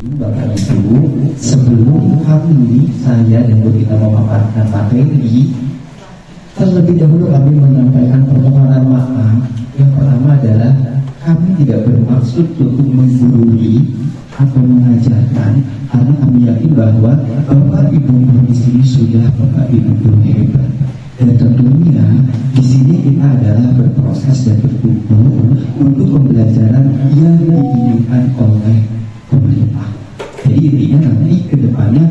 Bapak Ibu, sebelum saya dan Bu kita memaparkan materi, terlebih dahulu kami menyampaikan permohonan maaf. Yang pertama adalah kami tidak bermaksud untuk menggurui atau mengajarkan, karena kami yakin bahwa Bapak Ibu di sini sudah Bapak Ibu hebat. Dan tentunya di sini kita adalah berproses dan berkumpul untuk pembelajaran yang diinginkan oleh pemerintah. Jadi intinya nanti ke depannya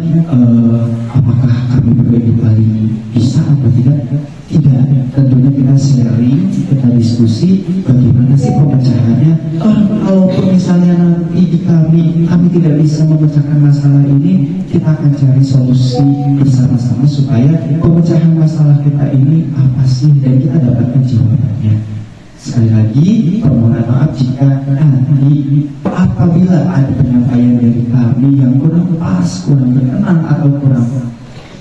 apakah kami berbagi paling bisa atau tidak? Tidak. Tentunya kita sharing, kita diskusi bagaimana sih pemecahannya. Kalaupun misalnya nanti di kami tidak bisa memecahkan masalah ini, kita akan cari solusi bersama-sama supaya pemecahan masalah kita ini apa sih, dan kita dapatkan jawabannya. Sekali lagi, permohonan maaf jika nanti apabila ada penyampaian dari kami yang kurang pas, kurang berkenan, atau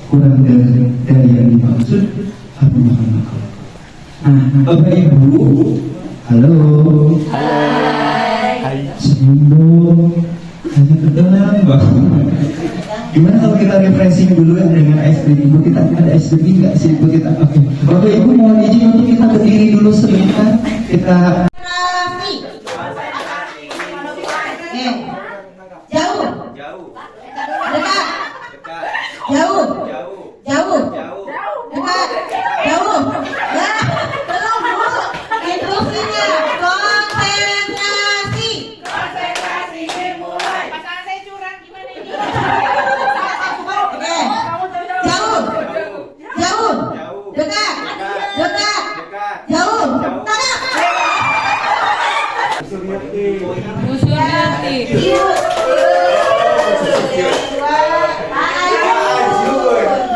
kurang dari yang dimaksud, kami mohon maaf. Nah, Bapak Ibu, halo. Hai. Senyum dong. Hanya kedengaran banget. Gimana kalau kita refreshing dulu ya dengan es krim? Ibu kita ada es krim nggak sih, Ibu kita? Oke. Bapak Ibu mohon izin untuk kita berdiri dulu sebentar. Kita jauh, dekat, jauh, dekat, jauh. Belum Bu. Instruksinya konsentrasi. Konsentrasi dimulai. Pasangan saya curang gimana ini? Oke. Jauh, dekat, jauh. Bu Suryati.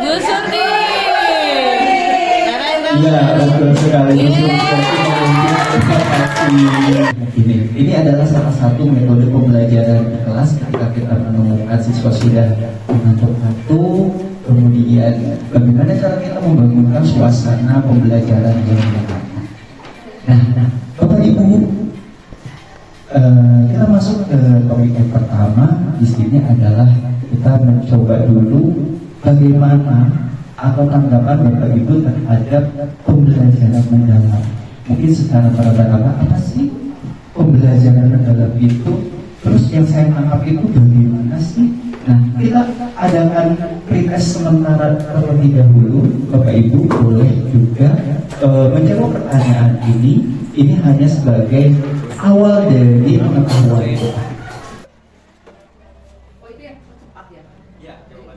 Bu Surti. ya, betul sekali. Ini adalah salah satu metode pembelajaran di kelas ketika kita menemukan siswa sudah mengantuk-antuk, kemudian bagaimana cara kita membangunkan suasana pembelajaran yang menyenangkan. Nah, Bapak Ibu, kita masuk ke topik yang pertama. Di sini adalah kita mencoba dulu bagaimana atau tanggapan Bapak Ibu terhadap pembelajaran mendalam. Mungkin secara pertama apa sih pembelajaran mendalam itu? Terus yang saya tangkap itu bagaimana sih? Nah, kita adakan pretest sementara terlebih dahulu. Bapak Ibu boleh juga menjawab pertanyaan ini. Ini hanya sebagai awal dari pengetahuan itu. Oh itu yang cepat ya? Ya, jawaban.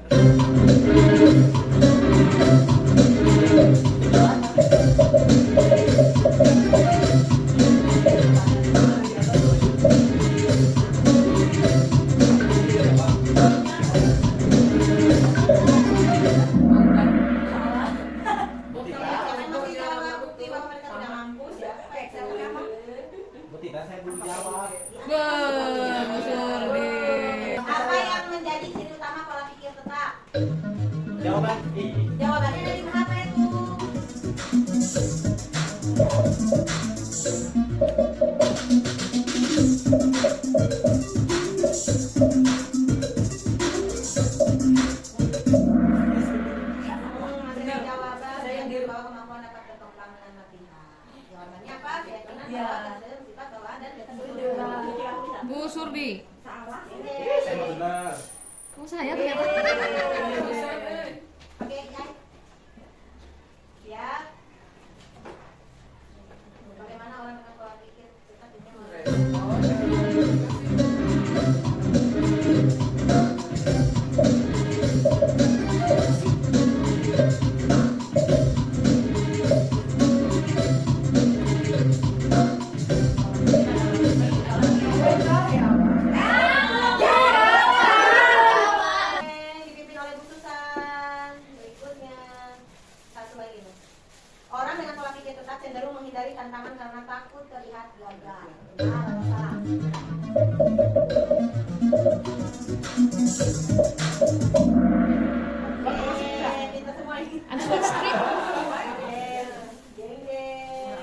Saya belum jawab. Bu Surti. Apa yang menjadi ciri utama pola pikir tetap? Jawaban I. Jawabannya dari berapa itu? Masih ada jawaban yang di bawah kemampuan dapat berkembang dengan latihan. Jawabannya apa? Keyakinan bahwa ada sifat bawaan dan ketentuan. Bu Surdi. Salah. Saya benar. Oh saya ternyata. Oke, guys. Siap. Bagaimana orang dengan pola pikir tetap ini dipimpin oleh Bu Susan. Berikutnya satu lagi nih. Orang dengan pola pikir tetap cenderung menghindari tantangan karena takut terlihat gagal. Benar atau salah? Kita semua ini. Ada skrip. Jeng jeng.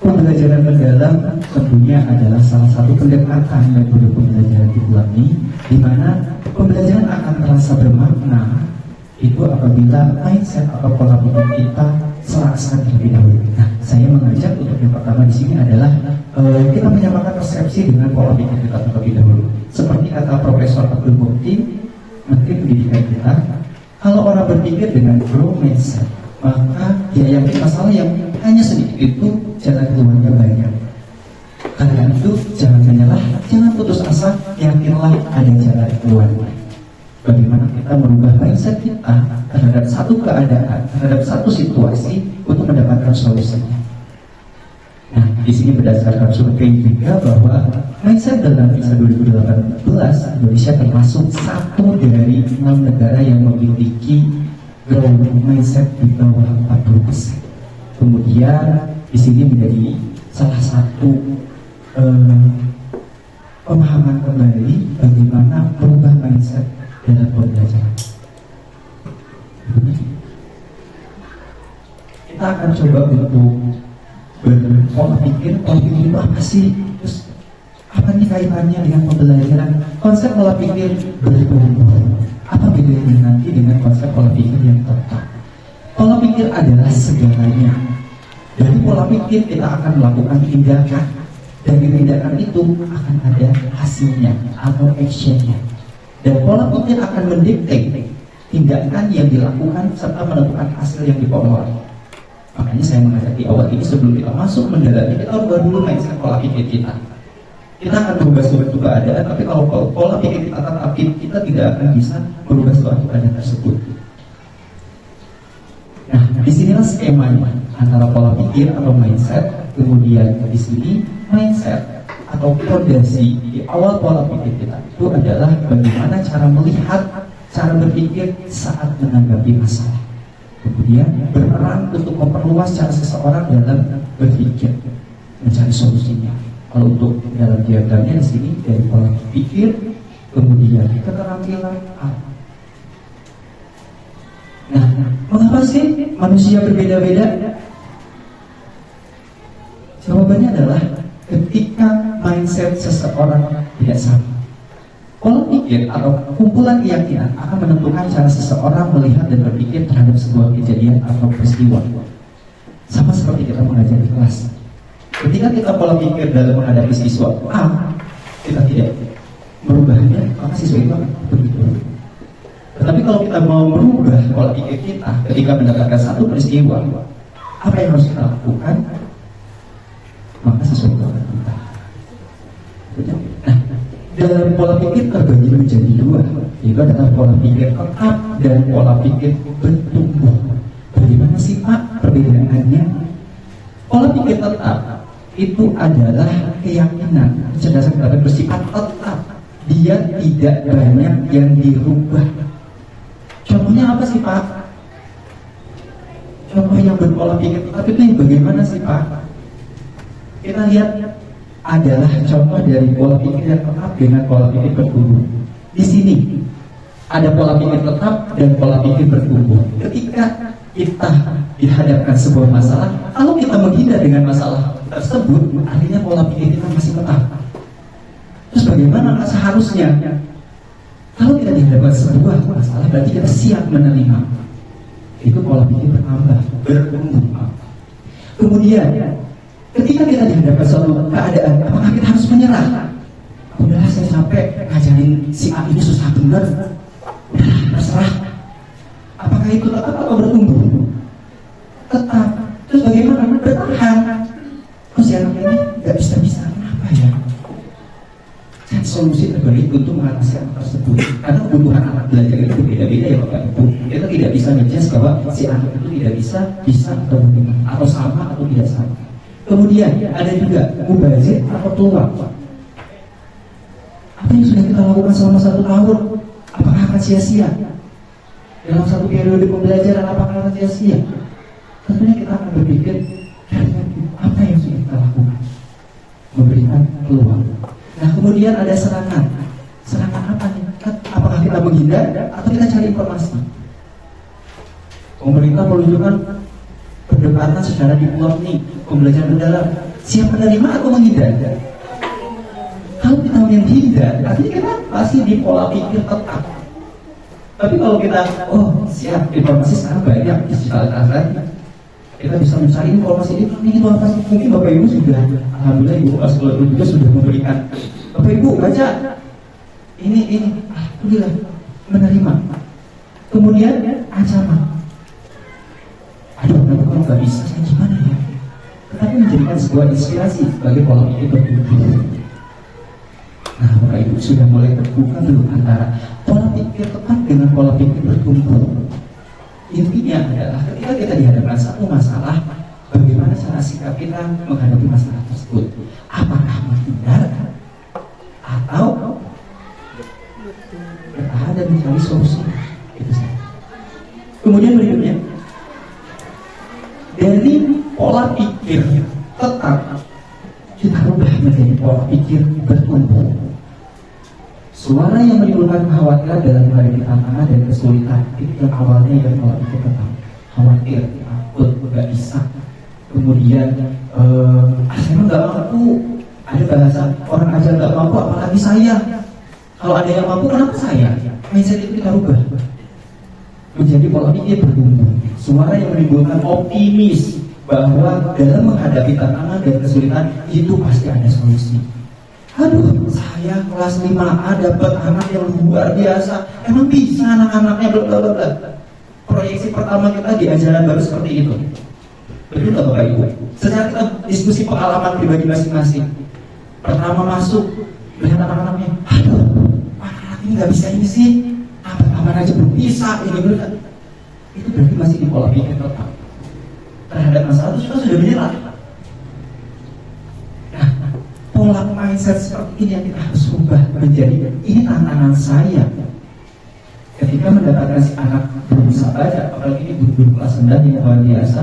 Pembelajaran mendalam tentunya adalah salah satu pendekatan metode pembelajaran diulangi, di mana pembelajaran akan terasa bermakna itu apabila mindset atau pola pikir kita serasa terlebih dahulu. Nah, saya mengajak untuk yang pertama di sini adalah kita menyamakan persepsi dengan pola pikir kita terlebih dahulu. Seperti kata Profesor Abdul Mukti, Menteri Pendidikan kita, kalau orang berpikir dengan growth mindset, maka dia yakin masalah yang hanya sedikit itu jalan keluarnya banyak. Karena itu jangan menyerah, jangan putus asa, yakinlah ada jalan keluarnya. Bagaimana kita merubah mindset kita terhadap satu keadaan, terhadap satu situasi untuk mendapatkan solusinya. Nah, di sini berdasarkan survei juga bahwa mindset dalam PISA 2018 Indonesia termasuk satu dari 6 negara yang memiliki growth mindset di bawah 40%. Kemudian di sini menjadi salah satu pemahaman kembali bagaimana merubah mindset dalam pembelajaran. Kita akan coba untuk berpola pikir itu apa sih? Terus apa nih kaitannya dengan pembelajaran? Konsep pola pikir bertumbuh. Apa bedanya nanti dengan konsep pola pikir yang tetap? Pola pikir adalah segalanya. Dari pola pikir kita akan melakukan tindakan, dari tindakan itu akan ada hasilnya atau actionnya. Dan pola pikir akan mendikte tindakan yang dilakukan serta menentukan hasil yang diperoleh. Makanya saya mengajak di awal ini sebelum kita masuk mendalami, kita ubah dulu mindset pola pikir kita. Kita akan berubah suatu keadaan, tapi kalau pola pikir kita tetap, kita tidak akan bisa merubah suatu keadaan tersebut. Nah, disinilah skemanya antara pola pikir atau mindset, kemudian di sini mindset atau fondasi di awal pola pikir kita itu adalah bagaimana cara melihat, cara berpikir saat menanggapi masalah. Kemudian berperan untuk memperluas cara seseorang dalam berpikir, mencari solusinya. Kalau untuk dalam diagramnya di sini dari pola pikir, kemudian keterampilan apa? Nah, mengapa sih manusia berbeda-beda? Jawabannya adalah ketika mindset seseorang tidak sama. Pola pikir atau kumpulan keyakinan akan menentukan cara seseorang melihat dan berpikir terhadap sebuah kejadian atau peristiwa. Sama seperti kita mengajar di kelas. Ketika kita pola pikir dalam menghadapi siswa A, kita tidak merubahnya, maka siswa itu akan begitu. Tetapi kalau kita mau merubah pola pikir kita ketika mendapatkan satu peristiwa, apa yang harus kita lakukan? Maka siswa itu akan berubah. Nah, dalam pola pikir terbagi menjadi dua, yaitu adalah pola pikir tetap dan pola pikir bertumbuh. Bagaimana sih Pak perbedaannya? Pola pikir tetap itu adalah keyakinan, kecerdasan yang bersifat tetap. Dia tidak banyak yang dirubah. Contohnya apa sih Pak? Contoh yang berpola pikir tetap itu yang bagaimana sih Pak? Kita lihat adalah contoh dari pola pikir yang tetap dengan pola pikir bertumbuh. Di sini ada pola pikir tetap dan pola pikir bertumbuh. Ketika kita dihadapkan sebuah masalah, kalau kita menghindar dengan masalah tersebut, artinya pola pikir kita masih tetap. Terus bagaimana seharusnya? Kalau kita dihadapkan sebuah masalah, berarti kita siap menerima. Itu pola pikir bertambah, bertumbuh. Kemudian ketika kita dihadapkan suatu keadaan, apakah kita harus menyerah? Udahlah saya capek ngajarin si A ini susah bener. Udahlah terserah. Apakah itu tetap atau bertumbuh? Tetap. Terus bagaimana? Bertahan. Terus si anak ini nggak bisa-bisa. Kenapa ya? Cari solusi terbaik untuk mengatasi anak tersebut. Karena kebutuhan anak belajar itu beda-beda ya Bapak Ibu. Kita tidak bisa ngejudge bahwa si anak itu tidak bisa atau bagaimana, atau sama atau tidak sama. Kemudian ada juga mubazir atau peluang. Apa yang sudah kita lakukan selama 1 tahun, apakah akan sia-sia? Dalam satu periode pembelajaran, apakah akan sia-sia? Tentunya kita akan berpikir apa yang sudah kita lakukan, memberikan peluang. Nah kemudian ada serangan. Serangan apa nih? Apakah kita menghindar atau kita cari informasi? Pemerintah menunjukkan pendekatan secara diplot nih, pembelajaran mendalam. Siap menerima atau menghindar? Kalau kita menghindar, artinya kita masih di pola pikir tetap. Tapi kalau kita, oh siap, informasi sekarang banyak, digitalisasi, kita bisa mencari informasi ini apa sih? Mungkin Bapak Ibu sudah, alhamdulillah Ibu Askolot juga sudah memberikan. Bapak Ibu baca, ini, alhamdulillah menerima. Kemudian ancaman. Aduh, kenapa kalau nggak bisa, saya gimana ya? Tetapi menjadikan sebuah inspirasi sebagai pola pikir bertumbuh. Nah, Bapak Ibu sudah mulai terbuka belum antara pola pikir tepat dengan pola pikir bertumbuh? Intinya adalah ketika kita dihadapkan satu masalah, bagaimana cara sikap kita menghadapi masalah tersebut? Apakah menghindar atau bertahan dan mencari solusi? Itu saja. Kemudian berikutnya, dari pola pikir tetap kita rubah menjadi pola pikir bertumbuh. Suara yang menimbulkan kekhawatiran dalam menghadapi tantangan dan kesulitan itu yang awalnya yang pola pikir tetap khawatir, takut, nggak bisa. Kemudian saya nggak mampu. Ada bahasa orang aja nggak mampu, apalagi saya. Kalau ada yang mampu, kenapa saya? Mindset itu kita rubah menjadi pola pikir bertumbuh. Suara yang menimbulkan optimis bahwa dalam menghadapi tantangan dan kesulitan itu pasti ada solusi. Aduh, saya kelas 5A dapat anak yang luar biasa. Emang bisa anak-anaknya bla. Proyeksi pertama kita di ajaran baru seperti itu. Betul nggak Bapak Ibu? Secara kita diskusi pengalaman pribadi masing-masing. Pertama masuk, melihat anak-anaknya, aduh, anak-anak ini nggak bisa ini sih. Apa aja belum bisa, ini belum. Itu berarti masih di pola pikir tetap. Terhadap masalah itu sudah menyerah. Nah, pola mindset seperti ini yang kita harus ubah menjadi ini tantangan saya. Ketika mendapatkan si anak belum bisa baca, apalagi ini guru-guru kelas rendah yang luar biasa,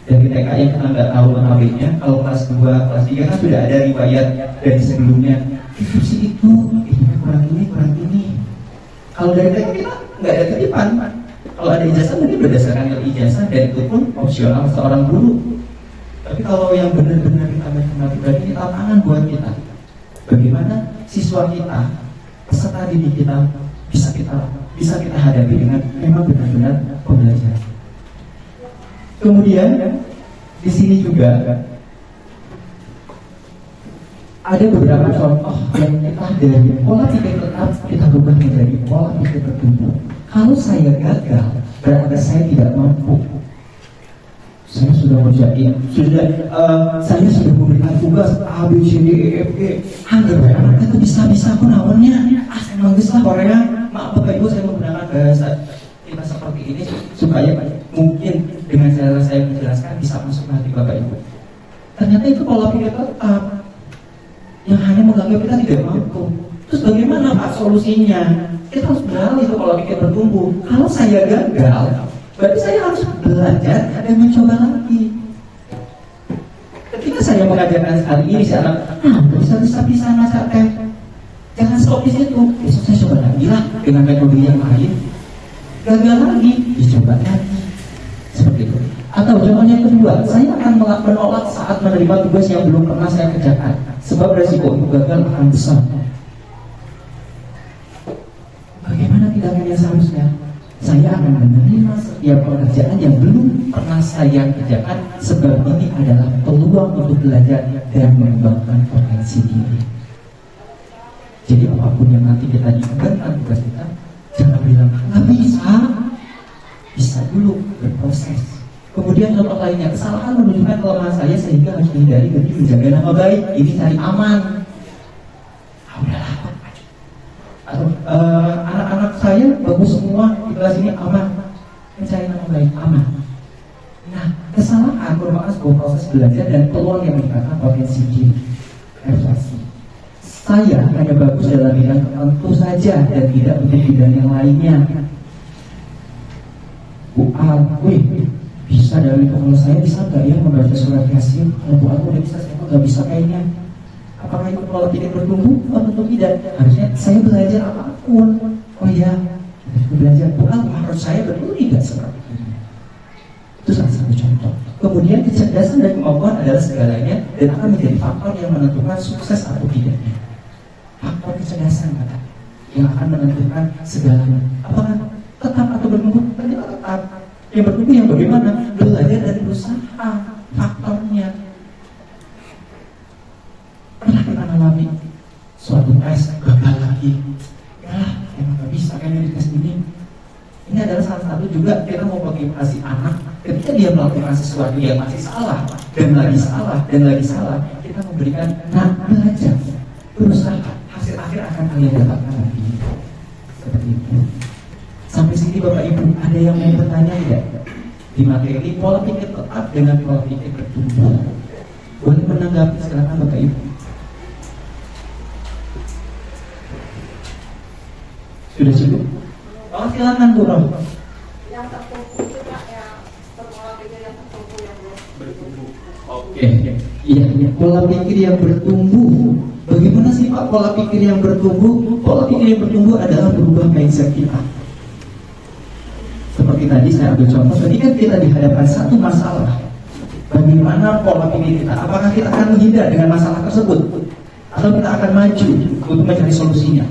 dan di TK yang kita nggak tahu mengambilnya, kalau kelas 2, kelas 3 kan sudah ada riwayat dari sebelumnya. Itu kurang ini. Kalau dari TK kita nggak ada titipan. Kalau ada ijazah mungkin berdasarkan ijazah dan itu pun opsional seorang guru. Tapi kalau yang benar-benar kita kenal pribadi, ini tantangan buat kita. Bagaimana siswa kita, peserta didik kita bisa kita hadapi dengan memang benar-benar pembelajaran. Kemudian di sini juga ada beberapa contoh yang kita dari pola pikir tetap kita rubah menjadi pola pikir bertumbuh. Kalau saya gagal, berarti saya tidak mampu. Saya sudah mengerjain, saya sudah memberikan tugas A, B, C, D, E, F, G. Anggap anak itu bisa aku nawarnya. Saya manggis lah Korea. Maaf Bapak Ibu, saya menggunakan bahasa kita seperti ini supaya mungkin dengan cara saya menjelaskan bisa masuk ke hati Bapak Ibu. Ternyata itu pola pikir tetap yang hanya menganggap kita tidak mampu. Terus bagaimana Pak solusinya? Kita harus beralih ke pola pikir bertumbuh. Kalau saya gagal, berarti saya harus belajar dan mencoba lagi. Ketika saya mengajarkan sekali ini, saya bisa masak teh. Jangan stop di situ. Besok saya coba lagi lah dengan metode yang lain. Gagal lagi, dicoba lagi. Seperti itu. Atau jawaban yang kedua, saya akan menolak saat menerima tugas yang belum pernah saya kerjakan. Sebab resiko gagal akan besar. Bagaimana tindakan yang seharusnya? Saya akan menerima setiap pekerjaan yang belum pernah saya kerjakan, sebab ini adalah peluang untuk belajar dan mengembangkan potensi diri. Jadi apapun yang nanti kita dibebankan tugas kita, jangan bilang nggak bisa dulu berproses. Kemudian contoh lainnya, kesalahan menunjukkan kelemahan saya sehingga harus dihindari demi menjaga nama baik. Ini cari aman. Udahlah. Atau anak-anak saya bagus semua di kelas ini aman, mencari nama baik aman. Nah, kesalahan merupakan sebuah proses belajar dan peluang yang meningkatkan potensi diri. Evaluasi. Saya hanya bagus dalam bidang tertentu saja dan tidak untuk bidang yang lainnya. Bu A, bisa dalam itu. Kalau saya bisa nggak ya membaca surat Yasin? Kalau Bu A udah bisa, saya nggak bisa kayaknya. Apakah itu pola pikir bertumbuh? Oh tentu tidak. Harusnya saya belajar apapun. Oh iya, belajar. Bukan harus saya bertumbuh tidak seperti ini. Itu salah satu contoh. Kemudian kecerdasan dan kemampuan adalah segalanya dan akan menjadi faktor yang menentukan sukses atau tidaknya. Faktor kecerdasan kata yang akan menentukan segalanya. Apakah tetap atau bertumbuh? Ternyata tetap. Yang bertumbuh yang bagaimana? Belajar dan berusaha. Faktornya. Pernah kita alami suatu tes gagal lagi. Ya, emang gak bisa kayaknya di tes ini. Ini adalah salah satu juga kita mau motivasi anak ketika dia melakukan sesuatu yang masih salah dan lagi salah dan lagi salah, kita memberikan belajar, berusaha, hasil akhir akan kalian dapatkan lagi. Seperti itu. Sampai sini Bapak Ibu, ada yang mau bertanya tidak? Di materi pola pikir tetap dengan pola pikir bertumbuh. Boleh menanggapi silakan Bapak Ibu. Sudah cukup? Oh, silakan Bu Roh. Yang tertumpu itu Pak, yang pola pikir yang tertumpu yang belum bertumbuh. Oke, iya, pola pikir yang bertumbuh. Bagaimana sih Pak pola pikir yang bertumbuh? Pola pikir yang bertumbuh adalah berubah mindset kita. Seperti tadi saya ambil contoh, ketika kita dihadapkan satu masalah, bagaimana pola pikir kita? Apakah kita akan menghindar dengan masalah tersebut, atau kita akan maju untuk mencari solusinya?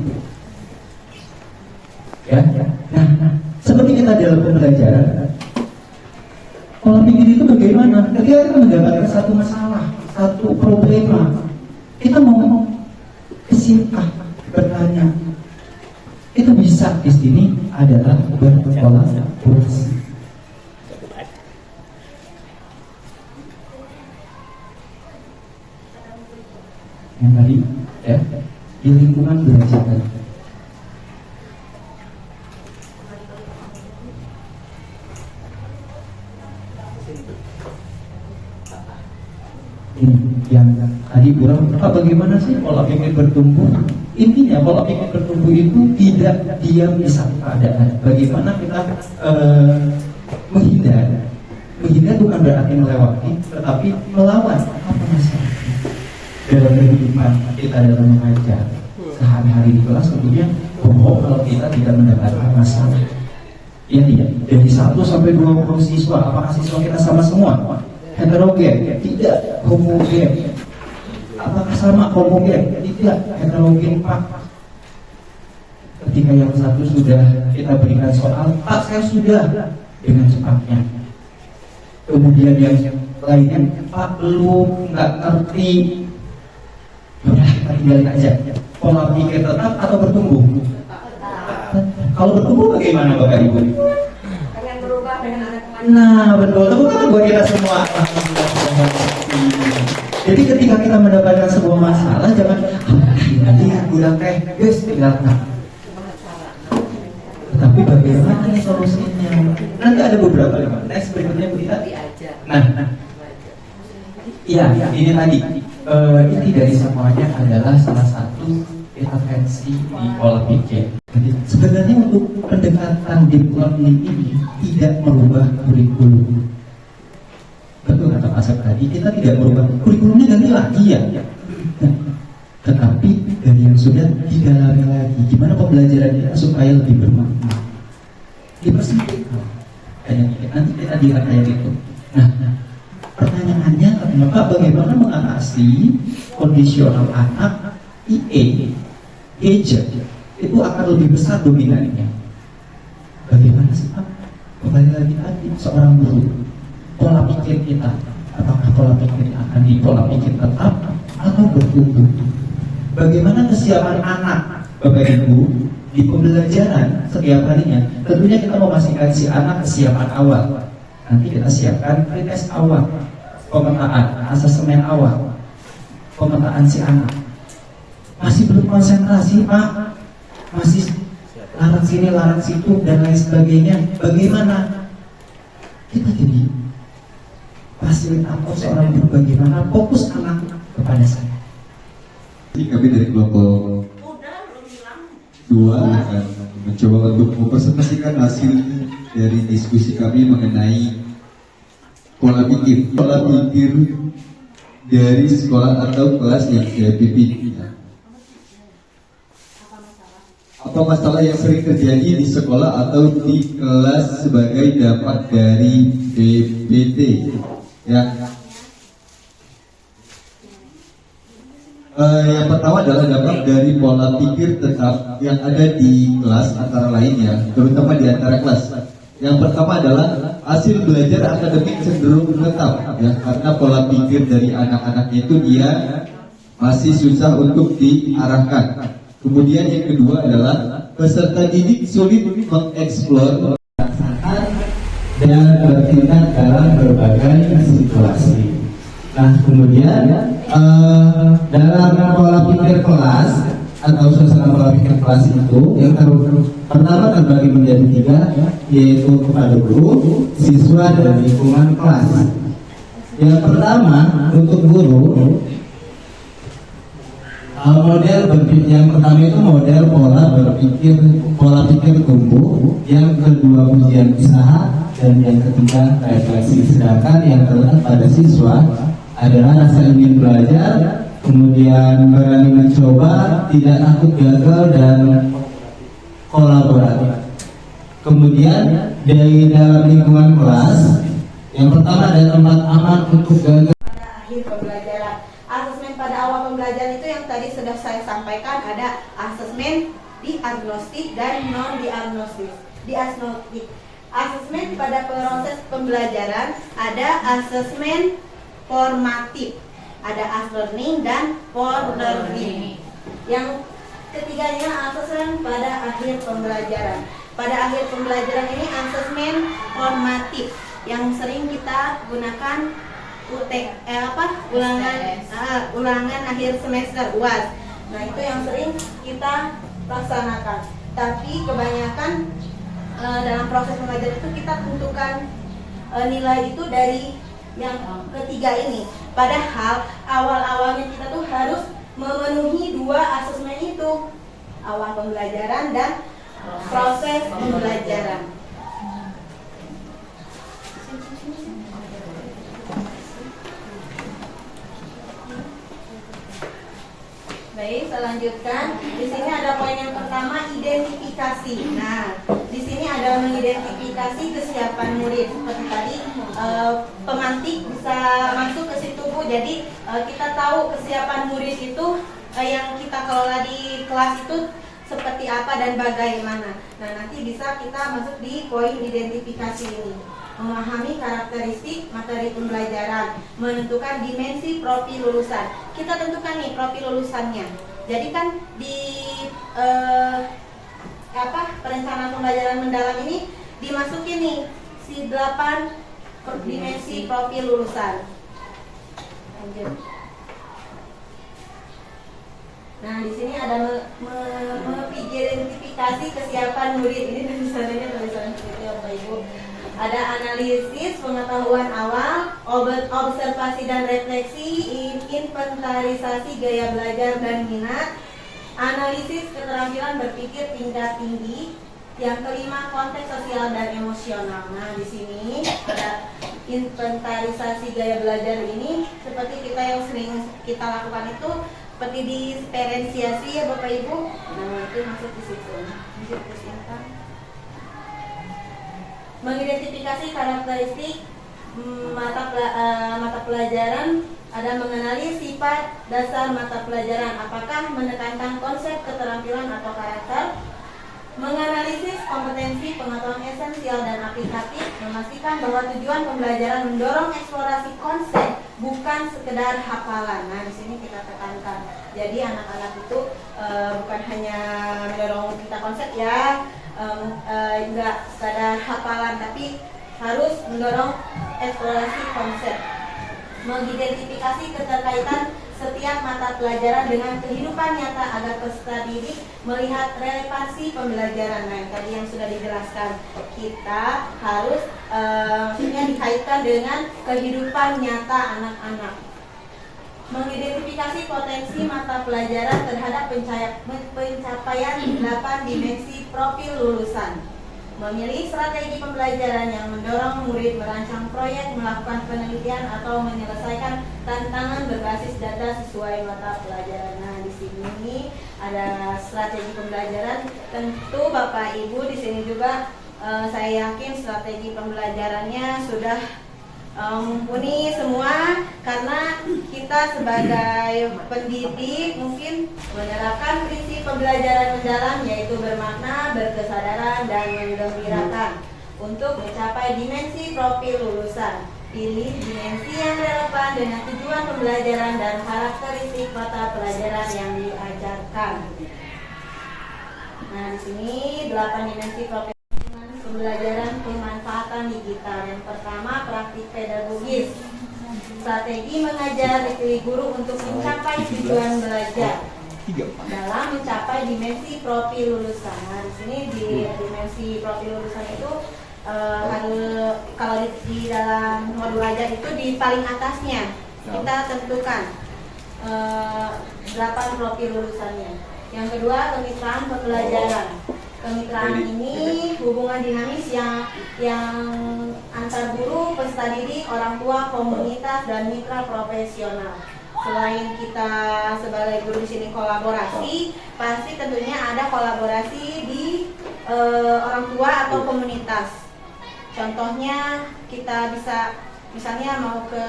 Ya, nah, seperti kita dalam pembelajaran, pola pikir itu bagaimana? Ketika kita mendapatkan satu masalah, satu problema, kita mau kesimpah bertanya. Itu bisa di sini adalah berkolaborasi. Yang tadi, ya, di lingkungan belajar tadi. Ini yang tadi kurang, bagaimana sih pola pikir bertumbuh? Intinya pola pikir bertumbuh itu tidak diam di satu keadaan. Bagaimana kita menghindar? Menghindar bukan berarti melewati, tetapi melawan apa masalahnya. Dalam kehidupan kita dalam mengajar sehari-hari di kelas tentunya kalau kita tidak mendapatkan masalah. Ya tidak. Dari 1 sampai 20 siswa, apakah siswa kita sama semua? Heterogen, tidak homogen. Apakah sama homogen? Tidak heterogen Pak. Ketika yang satu sudah kita berikan soal, Pak saya sudah, dengan cepatnya. Kemudian yang lainnya, Pak belum, nggak ngerti. Udah kita tinggalin aja. Pola pikir tetap atau bertumbuh? Kalau bertumbuh bagaimana Bapak Ibu? pengen berubah dengan ada kemampuan. Nah betul, tepuk tangan buat kita semua. Jadi ketika kita mendapatkan sebuah masalah, jangan nanti kurang teh, guys tinggalkan. Tetapi bagaimana nih solusinya? Nanti ada beberapa next berikutnya Bu Tita. Nah, iya ini tadi inti dari semuanya adalah salah satu intervensi di pola pikir. Jadi sebenarnya untuk pendekatan deep learning ini tidak merubah kurikulum. Betul kata Pak Asep tadi, kita tidak merubah kurikulumnya ganti lagi ya. Tetapi dari yang sudah didalami lagi, gimana pembelajaran kita supaya lebih bermakna, dipersempit. Nanti kita lihat kayak gitu. Nah, pertanyaannya kenapa bagaimana mengatasi kondisional anak IE gadget itu akan lebih besar dominannya? Bagaimana sih Pak? Kembali lagi tadi seorang guru, pola pikir kita, apakah pola pikir akan di pola pikir tetap atau bertumbuh? Bagaimana kesiapan anak Bapak Ibu di pembelajaran setiap harinya? Tentunya kita memastikan si anak kesiapan awal. Nanti kita siapkan pretest awal, pemetaan, asesmen awal, pemetaan si anak. Masih belum konsentrasi Pak, masih larat sini, larat situ dan lain sebagainya. Bagaimana kita jadi fasilitator seorang guru, bagaimana fokus anak kepada saya? Jadi kami dari kelompok 2 akan mencoba untuk mempresentasikan hasil dari diskusi kami mengenai pola pikir dari sekolah atau kelas yang saya pimpin. apa masalah yang sering terjadi di sekolah atau di kelas sebagai dampak dari BPT? Ya. Yang pertama adalah dampak dari pola pikir tetap yang ada di kelas antara lain ya, terutama di antara kelas. Yang pertama adalah hasil belajar akademik cenderung tetap ya, karena pola pikir dari anak-anaknya itu dia masih susah untuk diarahkan. Kemudian yang kedua adalah peserta didik sulit mengeksplor dan bertindak dalam berbagai situasi. Nah, kemudian dalam pola pikir kelas atau suasana pola pikir kelas itu yang pertama terbagi menjadi 3, yaitu kepada guru, siswa, dan lingkungan kelas. Yang pertama untuk guru, model berpikir yang pertama itu model pola pikir tumbuh, yang kedua ujian usaha, dan yang ketiga refleksi. Sedangkan yang terletak pada siswa adalah rasa ingin belajar, kemudian berani mencoba, tidak takut gagal, dan kolaboratif. Kemudian dari dalam lingkungan kelas, yang pertama ada tempat aman untuk gagal. Pada akhir pembelajaran, asesmen pada awal pembelajaran itu yang tadi sudah saya sampaikan, ada asesmen diagnostik dan non diagnostik. Asesmen pada proses pembelajaran ada asesmen formatif, ada as learning dan for learning. Yang ketiganya asesmen pada akhir pembelajaran. Pada akhir pembelajaran ini asesmen formatif yang sering kita gunakan ulangan akhir semester UAS. Nah, itu yang sering kita laksanakan. Tapi kebanyakan dalam proses pembelajaran itu kita tentukan nilai itu dari yang ketiga ini. Padahal awal-awalnya kita tuh harus memenuhi 2 asesmen itu, awal pembelajaran dan proses pembelajaran. Baik, saya lanjutkan. Di sini ada poin yang pertama, identifikasi. Nah, di sini ada mengidentifikasi kesiapan murid. Seperti tadi, pemantik bisa masuk ke situ, Bu. Jadi kita tahu kesiapan murid itu yang kita kelola di kelas itu seperti apa dan bagaimana. Nah, nanti bisa kita masuk di poin identifikasi ini. Memahami karakteristik materi pembelajaran, menentukan dimensi profil lulusan. Kita tentukan nih profil lulusannya. Jadi kan di perencanaan pembelajaran mendalam ini dimasukin nih si 8 dimensi profil lulusan. Lanjut. Nah, di sini ada mengidentifikasi kesiapan murid. Ini tulisannya tulisan seperti Bapak Ibu. Ada analisis pengetahuan awal, observasi dan refleksi, inventarisasi gaya belajar dan minat, analisis keterampilan berpikir tingkat tinggi. Yang kelima, konteks sosial dan emosional. Nah, di sini ada inventarisasi gaya belajar ini seperti kita yang sering kita lakukan itu seperti diferensiasi ya Bapak Ibu. Nah, itu masuk di situ. Lanjut ke sini. Mengidentifikasi karakteristik mata pelajaran, ada mengenali sifat dasar mata pelajaran, apakah menekankan konsep keterampilan atau karakter, menganalisis kompetensi pengetahuan esensial dan aplikatif, memastikan bahwa tujuan pembelajaran mendorong eksplorasi konsep bukan sekedar hafalan. Nah, di sini kita tekankan. Jadi anak-anak itu bukan hanya mendorong kita konsep ya, enggak sekadar hafalan, tapi harus mendorong eksplorasi konsep. Mengidentifikasi keterkaitan setiap mata pelajaran dengan kehidupan nyata agar peserta didik melihat relevansi pembelajaran. Nah, tadi yang sudah dijelaskan, kita harus maksudnya dikaitkan dengan kehidupan nyata anak-anak. Mengidentifikasi potensi mata pelajaran terhadap pencapaian 8 dimensi profil lulusan. Memilih strategi pembelajaran yang mendorong murid merancang proyek, melakukan penelitian atau menyelesaikan tantangan berbasis data sesuai mata pelajaran. Nah, di sini ada strategi pembelajaran. Tentu Bapak Ibu di sini juga saya yakin strategi pembelajarannya sudah mumpuni semua, karena kita sebagai pendidik mungkin menerapkan prinsip pembelajaran mendalam, yaitu bermakna, berkesadaran, dan menggembirakan untuk mencapai dimensi profil lulusan. Pilih dimensi yang relevan dengan tujuan pembelajaran dan karakteristik mata pelajaran yang diajarkan. Nah, di sini 8 dimensi profil pembelajaran pemanfaatan digital. Yang pertama, praktik pedagogis. Strategi mengajar dipilih guru untuk mencapai tujuan belajar dalam mencapai dimensi profil lulusan. Nah, di sini di dimensi profil lulusan itu kalau di dalam modul ajar itu di paling atasnya kita tentukan 8 profil lulusannya. Yang kedua, kemitraan pembelajaran. Kemitraan ini hubungan dinamis yang antar guru, peserta didik, orang tua, komunitas, dan mitra profesional. Selain kita sebagai guru di sini kolaborasi, pasti tentunya ada kolaborasi di orang tua atau komunitas. Contohnya kita bisa misalnya mau ke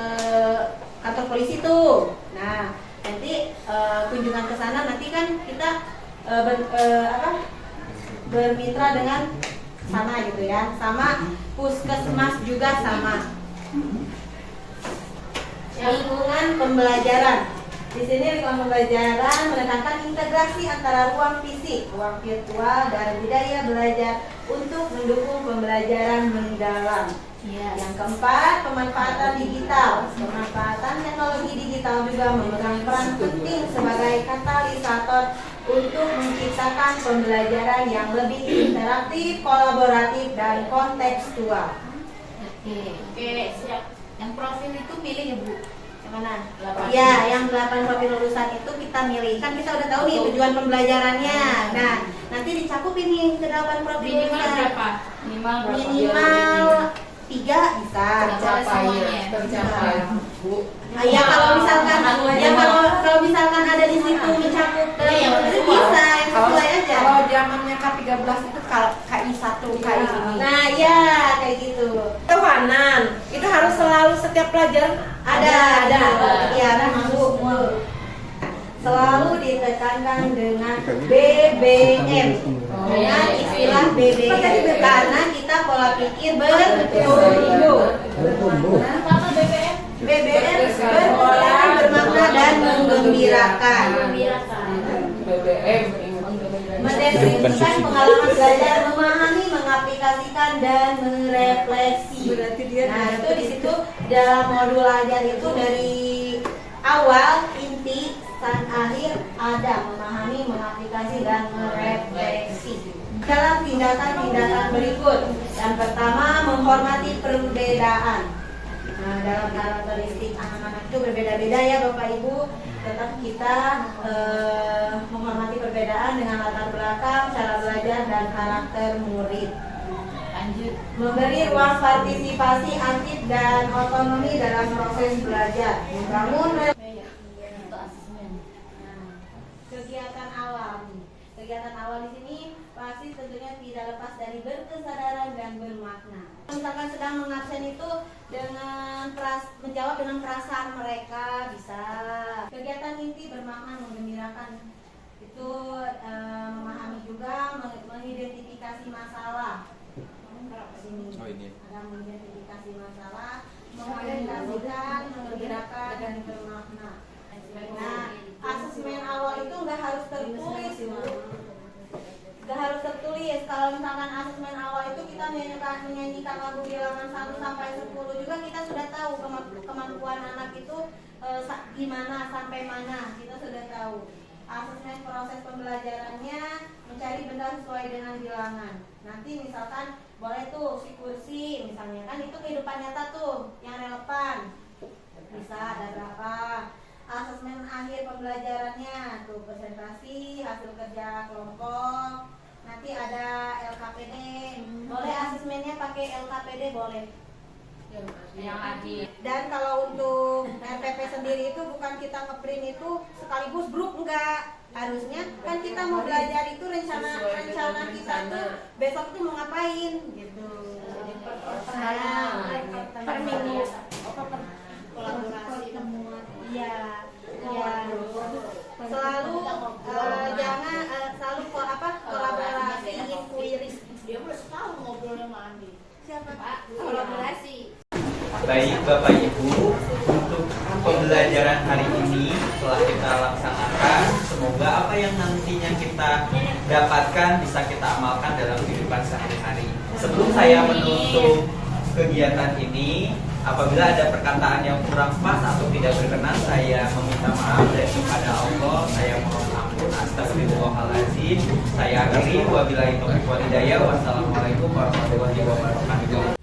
kantor polisi tuh. Nah, nanti kunjungan ke sana nanti kan kita bermitra dengan sana gitu ya, sama puskesmas juga sama. Lingkungan pembelajaran. Di sini lingkungan pembelajaran menekankan integrasi antara ruang fisik, ruang virtual, dan budaya belajar untuk mendukung pembelajaran mendalam. Yang keempat, pemanfaatan digital. Pemanfaatan teknologi digital juga memegang peran penting sebagai katalisator untuk menciptakan pembelajaran yang lebih interaktif, kolaboratif, dan kontekstual. Oke, siap. Yang profil itu pilih ya Bu. Yang mana? Ya, yang 8 profil lulusan itu kita milih. Kan kita udah tahu nih tujuan pembelajarannya. Nah, nanti dicakup ini ke 8 profil Minimal lulusan. berapa? Minimal 3 bisa. Tercapai ya. Tercapai, Bu. Ya kalau misalkan kalau misalkan ada di situ mencakup Iya, itu bisa yang sesuai aja. Kalau zamannya K13 itu KI 1, KI ini. Nah, ya kayak gitu. Kewanan itu harus selalu setiap pelajaran Ada. Ya, memang Bu. Selalu ditekankan dengan BBM. Dengan istilah BBM karena kita pola pikir bertumbuh. Apa BBM? BBM berkesan, bermakna, dan menggembirakan. BBM. Mendefinisikan pengalaman belajar, memahami, mengaplikasikan, dan merefleksi. Nah, itu di situ dalam modul ajar itu dari awal, inti, dan akhir ada memahami, mengaplikasi, dan merefleksi. Dalam tindakan-tindakan berikut, yang pertama menghormati perbedaan. Nah, dalam karakteristik anak-anak itu berbeda-beda ya Bapak Ibu. Tetap kita menghormati perbedaan dengan latar belakang, cara belajar, dan karakter murid. Lanjut. Memberi ruang partisipasi aktif dan otonomi dalam proses belajar. Membangun Untuk asesmen. kegiatan awal. Kegiatan awal di sini pasti tentunya tidak lepas dari berkesadaran dan bermakna. Misalkan sedang mengabsen itu dengan menjawab dengan perasaan mereka bisa. Kegiatan inti bermakna menggembirakan itu memahami juga mengidentifikasi masalah. Sini ada mengidentifikasi masalah, mengidentifikasikan, menggembirakan, dan bermakna. Nah, asesmen awal itu nggak harus tertulis, nggak harus tertulis. Kalau misalkan asesmen awal itu kita menyanyikan lagu bilangan 1 sampai 10 juga kita sudah tahu kemampuan anak itu gimana sampai mana kita sudah tahu. Asesmen proses pembelajarannya mencari benda sesuai dengan bilangan. Nanti misalkan boleh tuh si kursi misalnya, kan itu kehidupan nyata tuh yang relevan. Bisa ada berapa? Asesmen akhir pembelajarannya tuh presentasi, hasil kerja kelompok. Nanti ada LKPD. Boleh asesmennya pakai LKPD boleh. Yang adil. Dan kalau untuk RPP sendiri itu bukan kita ngeprint itu sekaligus grup enggak. harusnya kan kita mau belajar itu rencana kita tuh besok tuh mau ngapain gitu. Per minggu. Kolaborasi semua. Iya. Iya. Selalu jangan selalu kolaborasi inquiries. Dia udah setahun ngobrol sama Andi. Siapa? Pak, kolaborasi. Baik Bapak Ibu, untuk pembelajaran hari ini telah kita laksanakan. Semoga apa yang nantinya kita dapatkan bisa kita amalkan dalam kehidupan sehari-hari. Sebelum saya menutup kegiatan ini, apabila ada perkataan yang kurang pas atau tidak berkenan, saya meminta maaf dan kepada Allah saya mohon ampun. Astagfirullahaladzim. Saya akhiri, wabillahi taufiq wal hidayah. Wassalamualaikum warahmatullahi wabarakatuh.